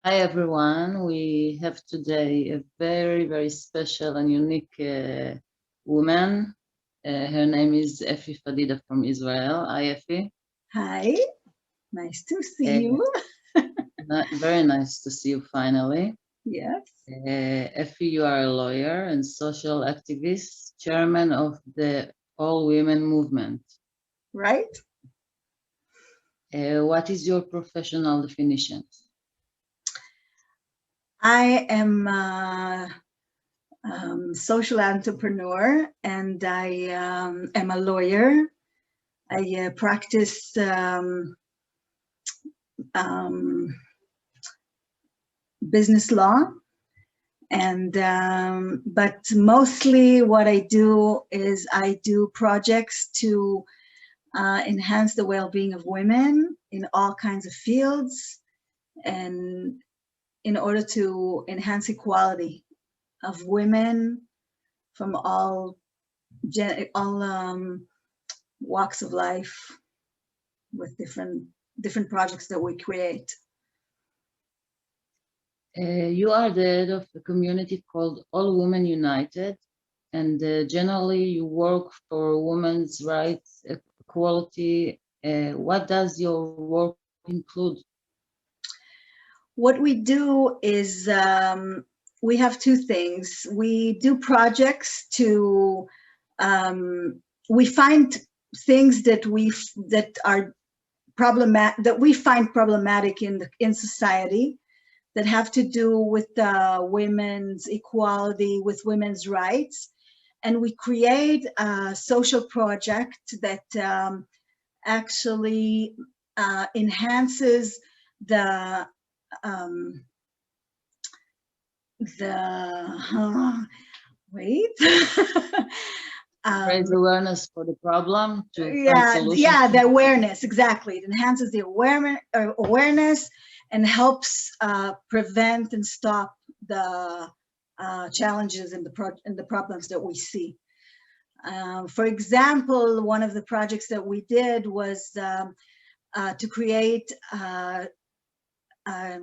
Hi everyone. We have today a very special and unique woman. Her name is Effy Fadida from Israel. Hi Effy. Hi, nice to see Uh, you. Very nice to see you finally. Yes, Effy, you are a lawyer and social activist, chairman of the All Women Movement. right. What is your professional definition? I am a social entrepreneur and I am a lawyer. I practice um, business law, and but mostly what I do is I do projects to enhance the well-being of women in all kinds of fields, and in order to enhance equality of women from all walks of life with different projects that we create. You are the head of a community called All Women United, and generally you work for women's rights, equality. What does your work include? What we do is we have two things. We do projects to we find things that are problematic, that we find problematic in society, that have to do with women's equality, with women's rights, and we create a social project that actually enhances the um, wait. Raise awareness for the problem to find Yeah, solutions. the awareness, exactly. It enhances the awareness and helps prevent and stop the challenges and the problems that we see. For example, one of the projects that we did was to create a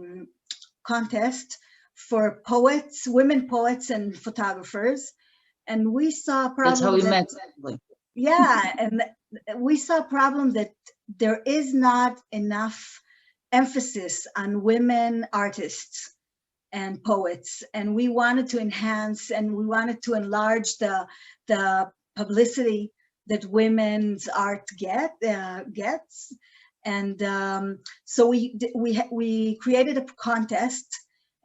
contest for poets, women poets and photographers. And we saw That's how problems we that, met. yeah, and we saw a problem that there is not enough emphasis on women artists and poets, and we wanted to enhance and we wanted to enlarge the publicity that women's art gets. And so we created a contest,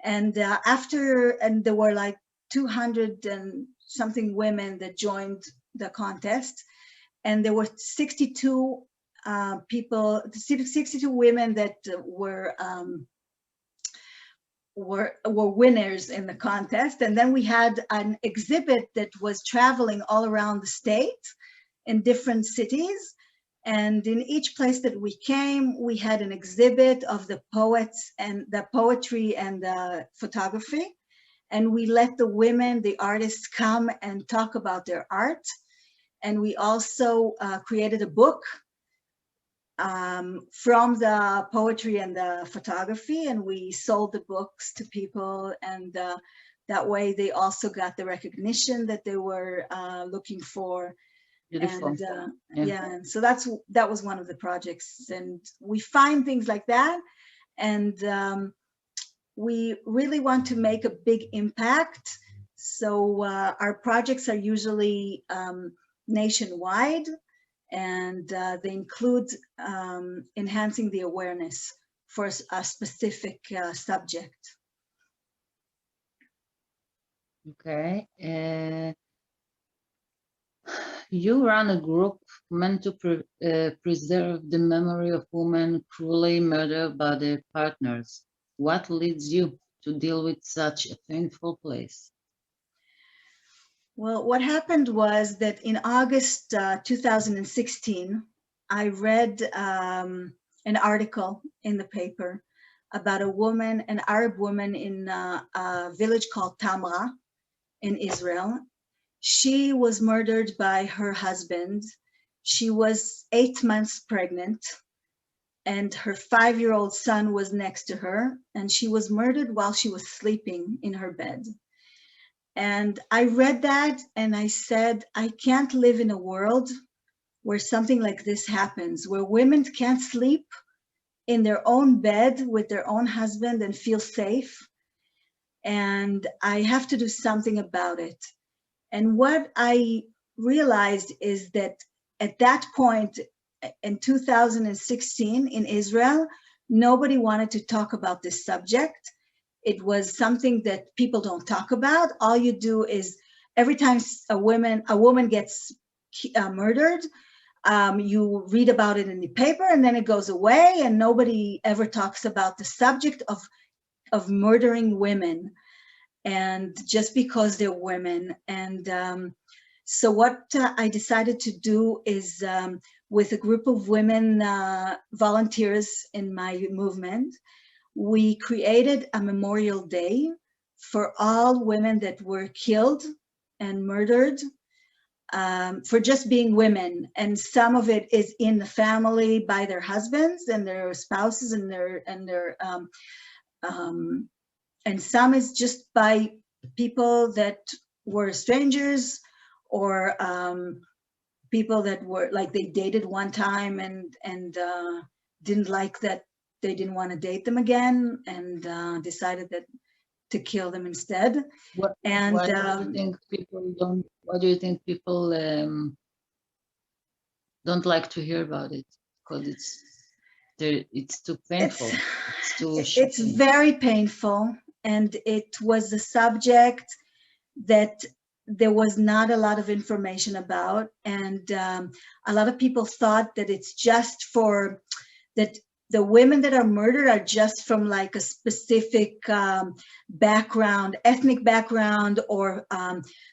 and and there were like 200 and something women that joined the contest, and there were 62 people, 62 women that were winners in the contest. And then we had an exhibit that was traveling all around the state in different cities. And in each place that we came, we had an exhibit of the poets and the poetry and the photography. And we let the women, the artists, come and talk about their art. And we also created a book from the poetry and the photography, and we sold the books to people, and that way they also got the recognition that they were looking for. Beautiful. And yeah, and so that was one of the projects, and we find things like that, and we really want to make a big impact. So our projects are usually nationwide, and they include enhancing the awareness for a specific subject. Okay. You run a group meant to preserve the memory of women cruelly murdered by their partners. What leads you to deal with such a painful place? Well, what happened was that in August 2016, I read an article in the paper about a woman, an Arab woman in a village called Tamra in Israel. She was murdered by her husband. She was 8 months pregnant, and her 5-year-old son was next to her, and she was murdered while she was sleeping in her bed. And I read that and I said, I can't live in a world where something like this happens, where women can't sleep in their own bed with their own husband and feel safe. And I have to do something about it. And what I realized is that at that point in 2016 in Israel, nobody wanted to talk about this subject. It was something that people don't talk about. All you do is every time a woman gets murdered, you read about it in the paper and then it goes away, and nobody ever talks about the subject of murdering women, and just because they're women. And so what I decided to do is with a group of women volunteers in my movement, we created a memorial day for all women that were killed and murdered for just being women. And some of it is in the family by their husbands and their spouses and some is just by people that were strangers, or people that were like they dated one time and didn't like that, they didn't want to date them again, and decided that to kill them instead. What, And why do you think people don't? Why do you think people don't like to hear about it? Because it's too painful. It's too it's shocking. very painful, and it was a subject that there was not a lot of information about, and a lot of people thought that it's just for that the women that are murdered are just from like a specific background, ethnic background, or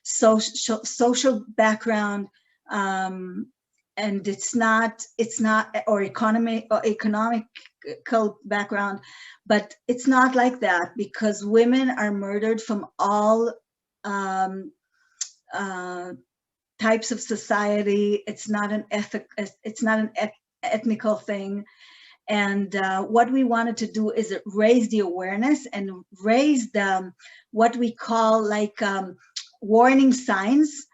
social background, and it's not, or economical background, but it's not like that, because women are murdered from all types of society. It's not an ethnical thing. And what we wanted to do is raise the awareness and raise the what we call like warning signs,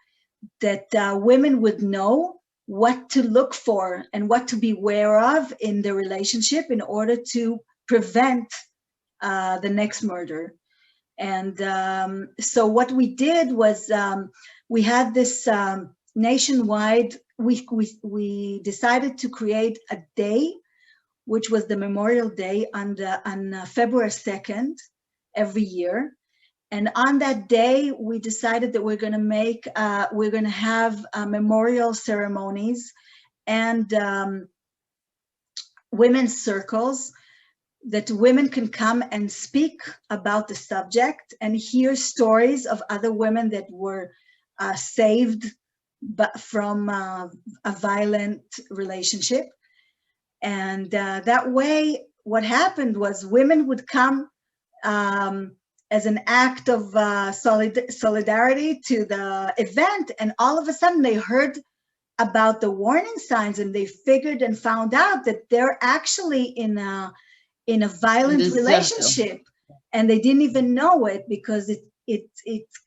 that women would know what to look for and what to beware of in the relationship in order to prevent the next murder. And so what we did was we had this nationwide, we decided to create a day, which was the Memorial Day on February 2nd every year. And on that day, we decided that we're going to have memorial ceremonies and women's circles, that women can come and speak about the subject and hear stories of other women that were saved from a violent relationship. And that way, what happened was women would come as an act of solidarity to the event, and all of a sudden they heard about the warning signs, and they figured and found out that they're actually in a violent relationship, and they didn't even know it, because it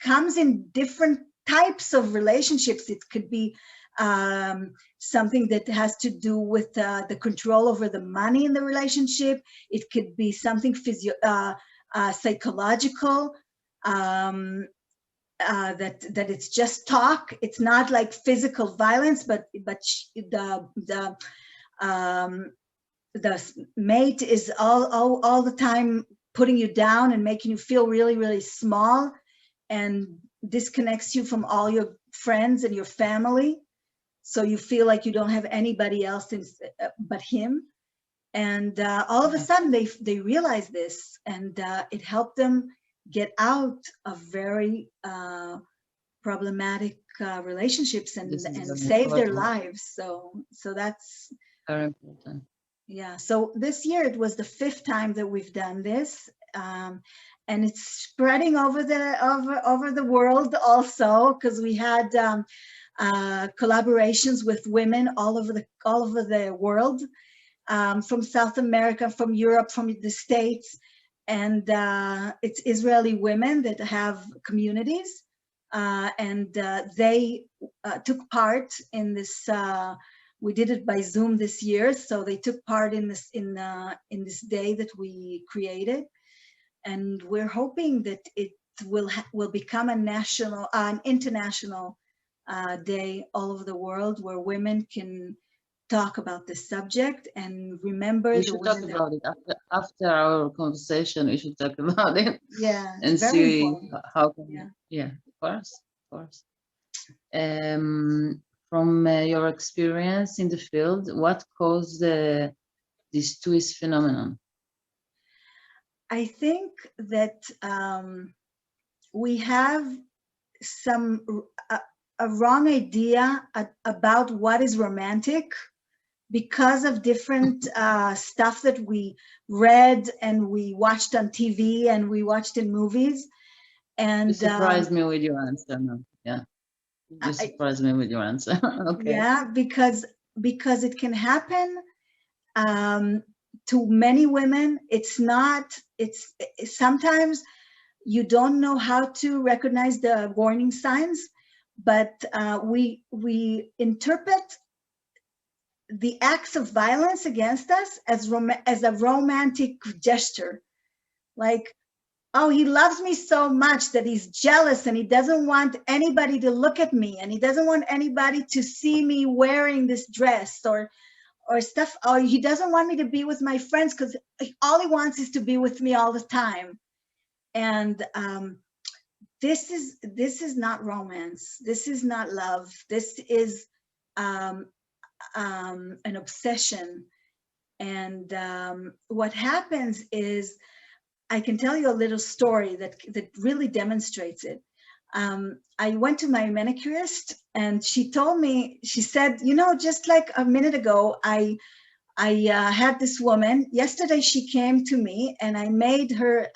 comes in different types of relationships. It could be something that has to do with the control over the money in the relationship. It could be something psychological, that it's just talk. It's not like physical violence, but the mate is all the time putting you down and making you feel really, really small, and disconnects you from all your friends and your family. So you feel like you don't have anybody else but him. And all of a sudden they realize this, and it helped them get out of very problematic relationships and save their lives. So that's very important. Yeah, so this year it was the 5th time that we've done this, and it's spreading over the world also, because we had collaborations with women all over the world. from South America, from Europe, from the States. And it's Israeli women that have communities. And they took part in this. We did it by Zoom this year, so they took part in this in this day that we created, and we're hoping that it will become a national, an international day all over the world where women can talk about this subject and remember We the should talk women about it after our conversation. We should talk about it. Yeah, And it's very see important. how can Yeah. yeah, of course, of course. From your experience in the field, what caused this twist phenomenon? I think that we have some a wrong idea about what is romantic because of different stuff that we read and we watched on TV and we watched in movies. And You surprised me with your answer. No, yeah, you surprised me with your answer. Okay. Yeah, because it can happen to many women. It's not. It's sometimes you don't know how to recognize the warning signs, but we interpret the acts of violence against us as a romantic gesture, like, oh, he loves me so much that he's jealous and he doesn't want anybody to look at me and he doesn't want anybody to see me wearing this dress or stuff, or he doesn't want me to be with my friends because all he wants is to be with me all the time. And this is not romance. This is not love. This is an obsession. And what happens is, I can tell you a little story that really demonstrates it. I went to my manicurist and she told me, she said, you know, just like a minute ago, I had this woman, yesterday she came to me and I made her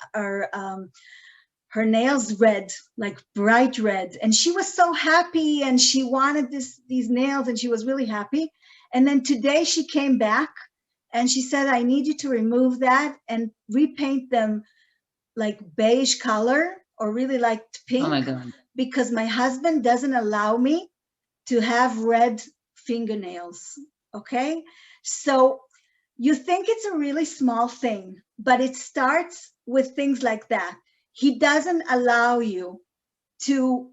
nails red, like bright red. And she was so happy and she wanted these nails and she was really happy. And then today she came back and she said, I need you to remove that and repaint them like beige color or really like pink. Oh my God. Because my husband doesn't allow me to have red fingernails. Okay. So you think it's a really small thing, but it starts with things like that. He doesn't allow you to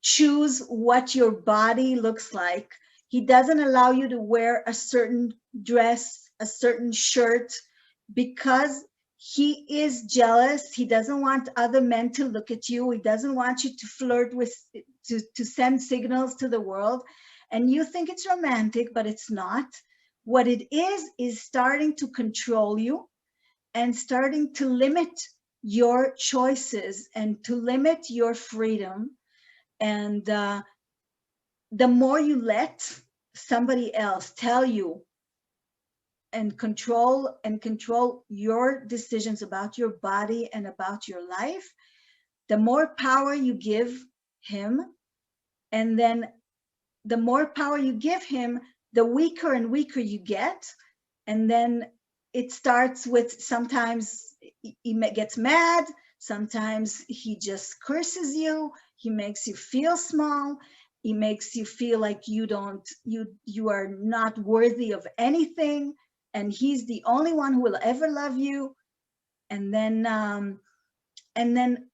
choose what your body looks like. He doesn't allow you to wear a certain dress, a certain shirt, because he is jealous. He doesn't want other men to look at you. He doesn't want you to flirt with, to send signals to the world. And you think it's romantic, but it's not. What it is starting to control you and starting to limit your choices and to limit your freedom. And the more you let somebody else tell you and control your decisions about your body and about your life, the more power you give him. And then the more power you give him, the weaker and weaker you get. And then it starts with, sometimes he gets mad, sometimes he just curses you, he makes you feel small, he makes you feel like you are not worthy of anything, and he's the only one who will ever love you. And then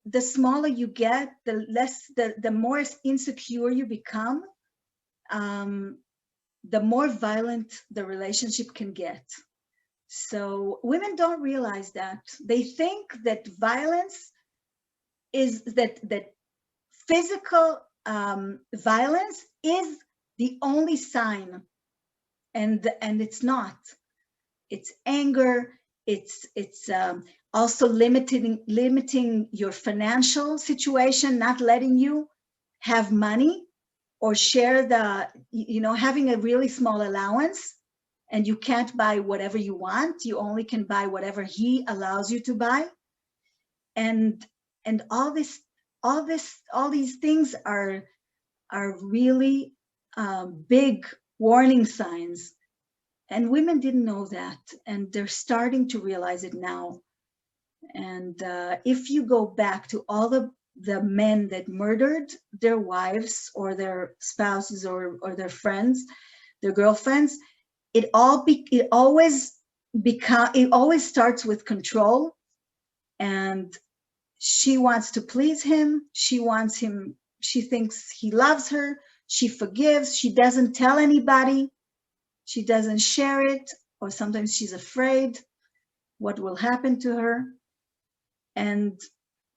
the smaller you get, the more insecure you become, the more violent the relationship can get. So women don't realize that. They think that violence is that physical violence is the only sign, and it's not. It's anger. It's also limiting your financial situation, not letting you have money or share having a really small allowance, and you can't buy whatever you want. You only can buy whatever he allows you to buy. And all these things are really big warning signs And women didn't know that, and they're starting to realize it now. And if you go back to all the men that murdered their wives or their spouses or their friends, their girlfriends, it always starts with control. And she wants to please him. She wants him. She thinks he loves her. She forgives. She doesn't tell anybody. She doesn't share it, or sometimes she's afraid what will happen to her. And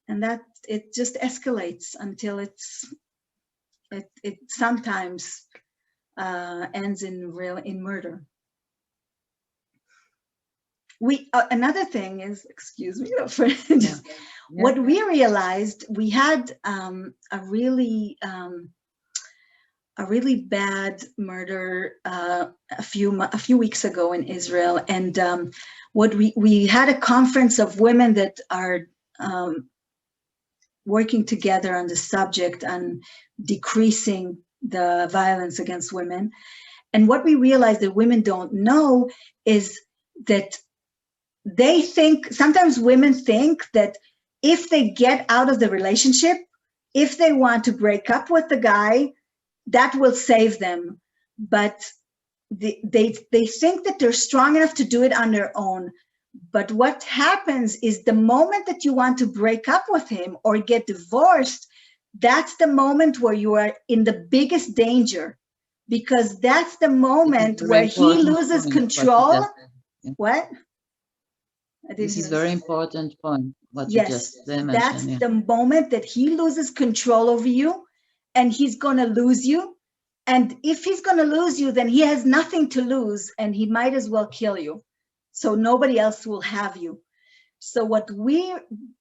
that it just escalates until it sometimes ends in murder. Another thing is, excuse me, what we realized, we had a really bad murder a few weeks ago in Israel, and what we had a conference of women that are working together on the subject on decreasing the violence against women. And what we realized that women don't know is that sometimes women think that if they get out of the relationship, if they want to break up with the guy, that will save them. But they think that they're strong enough to do it on their own. But what happens is the moment that you want to break up with him or get divorced, that's the moment where you are in the biggest danger, because that's the moment where he loses control. What? This is very important point, what you just mentioned. That's the moment that he loses control over you, and he's going to lose you. And if he's going to lose you, then he has nothing to lose, and he might as well kill you. So nobody else will have you. So what we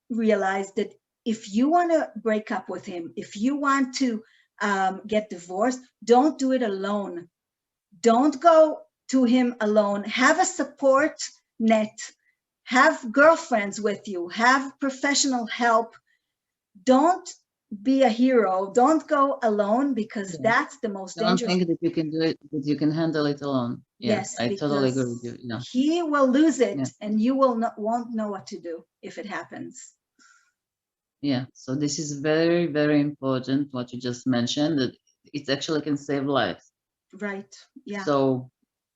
realized, that if you want to break up with him, if you want to get divorced, don't do it alone. Don't go to him alone. Have a support net. Have girlfriends with you. Have professional help. Don't be a hero. Don't go alone, because that's the most dangerous. Don't think that you can do it, that you can handle it alone. Yes, I totally agree with you. He will lose it, and you won't know what to do if it happens. Yeah, so this is very, very important, what you just mentioned, that it actually can save lives. Right, yeah. So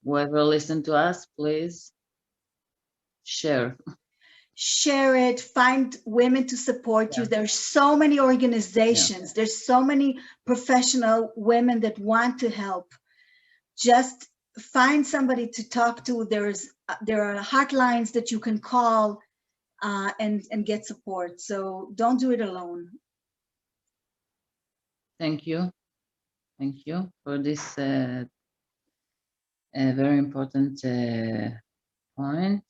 whoever listen to us, please share it, find women to support you. There's so many organizations, there's so many professional women that want to help. Just find somebody to talk to. There are hotlines that you can call and get support. So don't do it alone. Thank you for this very important point.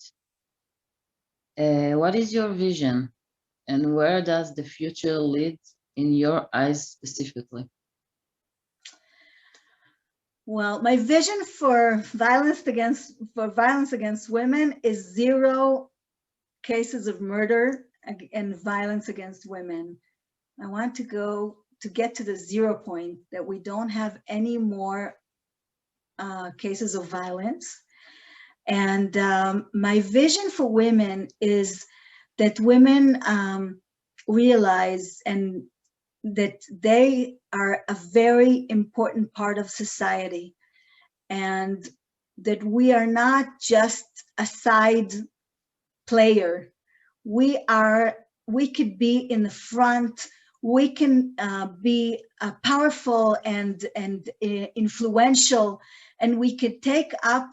What is your vision, and where does the future lead in your eyes specifically? Well, my vision for violence against women is 0 cases of murder and violence against women. I want to get to the 0 point, that we don't have any more cases of violence. And my vision for women is that women realize and that they are a very important part of society, and that we are not just a side player. We could be in the front. We can be powerful and influential, and we could take up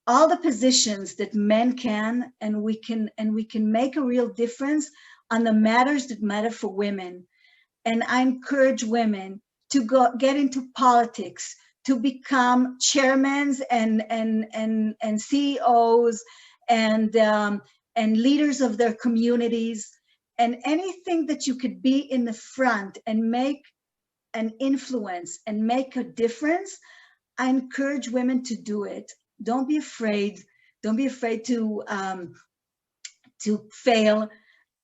all the positions that men can, and we can make a real difference on the matters that matter for women. And I encourage women to get into politics, to become chairmen and CEOs and leaders of their communities, and anything that you could be in the front and make an influence and make a difference. I encourage women to do it. Don't be afraid. Don't be afraid to fail,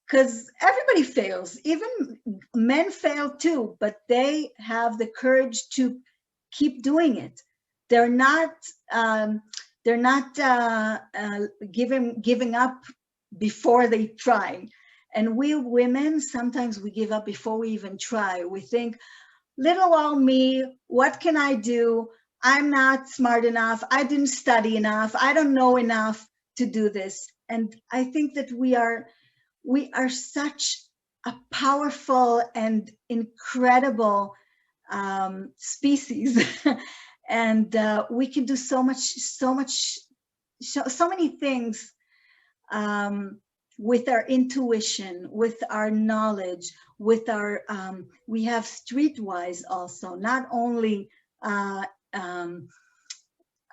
because everybody fails. Even men fail too, but they have the courage to keep doing it. They're not they're not giving up before they try. And we women, sometimes we give up before we even try. We think, little old me, what can I do? I'm not smart enough. I didn't study enough. I don't know enough to do this. And I think that we are such a powerful and incredible species. And we can do so many things with our intuition, with our knowledge, with our, we have streetwise also, not only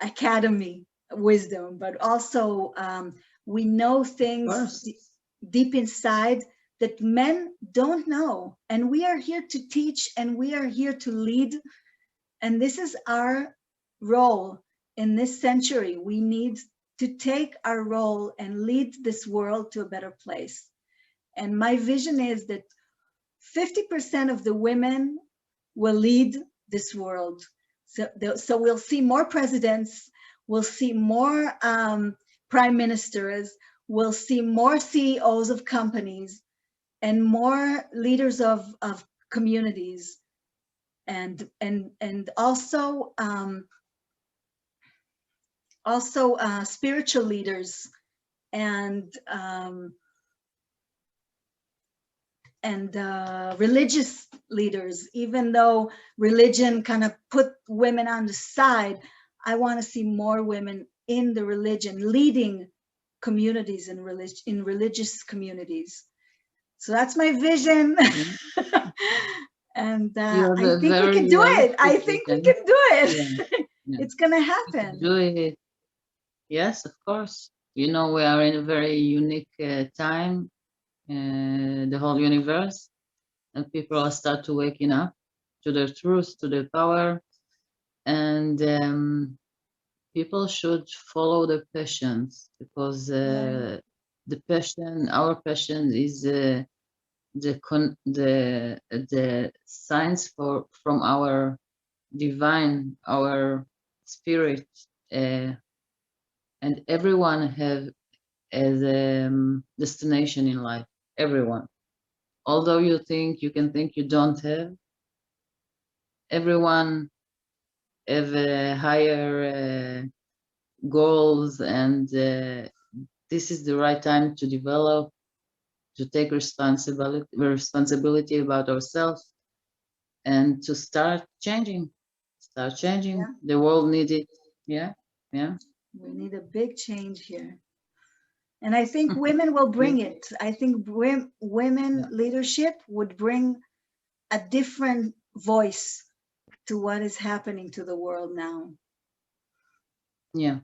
academy wisdom, but also we know things deep inside that men don't know. And we are here to teach, and we are here to lead. And this is our role in this century. We need to take our role and lead this world to a better place. And my vision is that 50% of the women will lead this world. So we'll see more presidents, we'll see more prime ministers, we'll see more CEOs of companies, and more leaders of communities, and also spiritual leaders, and religious leaders. Even though religion kind of put women on the side, I want to see more women in the religion, leading communities in religious communities. So that's my vision. And I think we can do it. I think we can do it. Yeah. It's gonna happen. Do it. Yes, of course. You know, we are in a very unique time, the whole universe, and people are start to waking up to their truth, to their power, and people should follow their passions, because the passion, our passion, is the signs from our divine, our spirit, and everyone have as a destination in life. Everyone, although you can think you don't have, everyone have higher goals, and this is the right time to develop, to take responsibility about ourselves, and to start changing. Yeah. The world needs it. Yeah. We need a big change here. And I think women will bring it. I think women leadership would bring a different voice to what is happening to the world now. Yeah.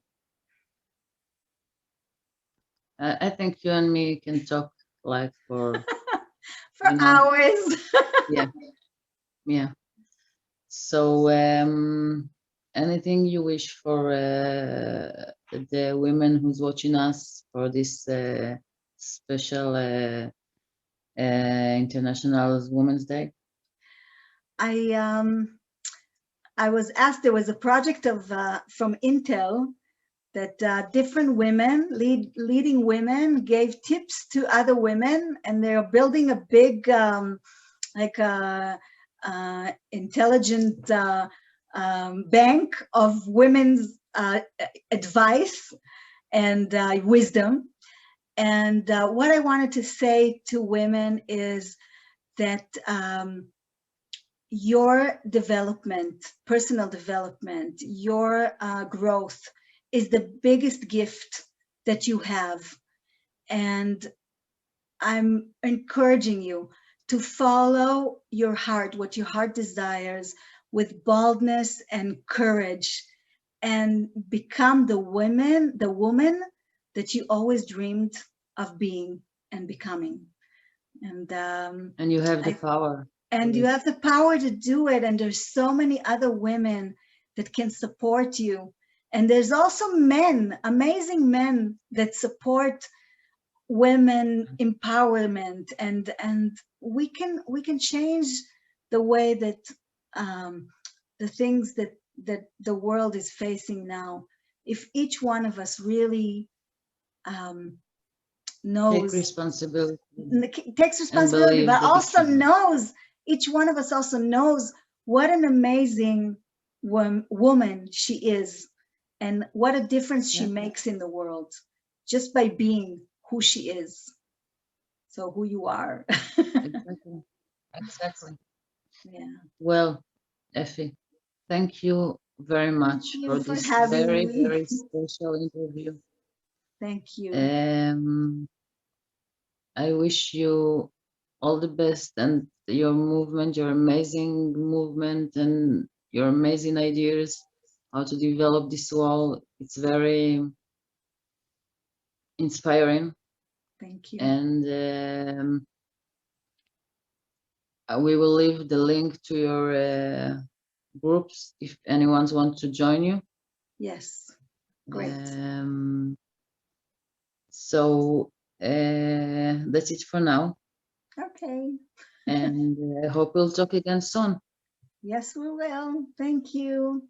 I think you and me can talk like for hours. Yeah. So anything you wish for the women who's watching us for this special International Women's Day? I was asked, there was a project of from Intel that different women, leading women, gave tips to other women, and they're building a big intelligent bank of women's advice and wisdom. And what I wanted to say to women is that your development, personal development, your growth is the biggest gift that you have. And I'm encouraging you to follow your heart, what your heart desires, with boldness and courage, and become the woman that you always dreamed of being and becoming. And you have the power. And you have the power to do it. And there's so many other women that can support you. And there's also men, amazing men, that support women empowerment, and we can change the way that the things that the world is facing now. if each one of us really Take knows, responsibility. takes responsibility, believe but that it also can. knows, each one of us also knows what an amazing woman she is and what a difference she Yeah. makes in the world just by being who she is. So who you are. Exactly. Exactly. Yeah. Well, Effy, thank you very much Thank you for for this having very, me. very special interview. Thank you. I wish you all the best and your movement, your amazing movement and your amazing ideas, how to develop this wall. It's very inspiring. Thank you. And we will leave the link to your groups if anyone wants to join you. Yes. Great. So that's it for now. Okay. And I hope we'll talk again soon. Yes, we will. Thank you.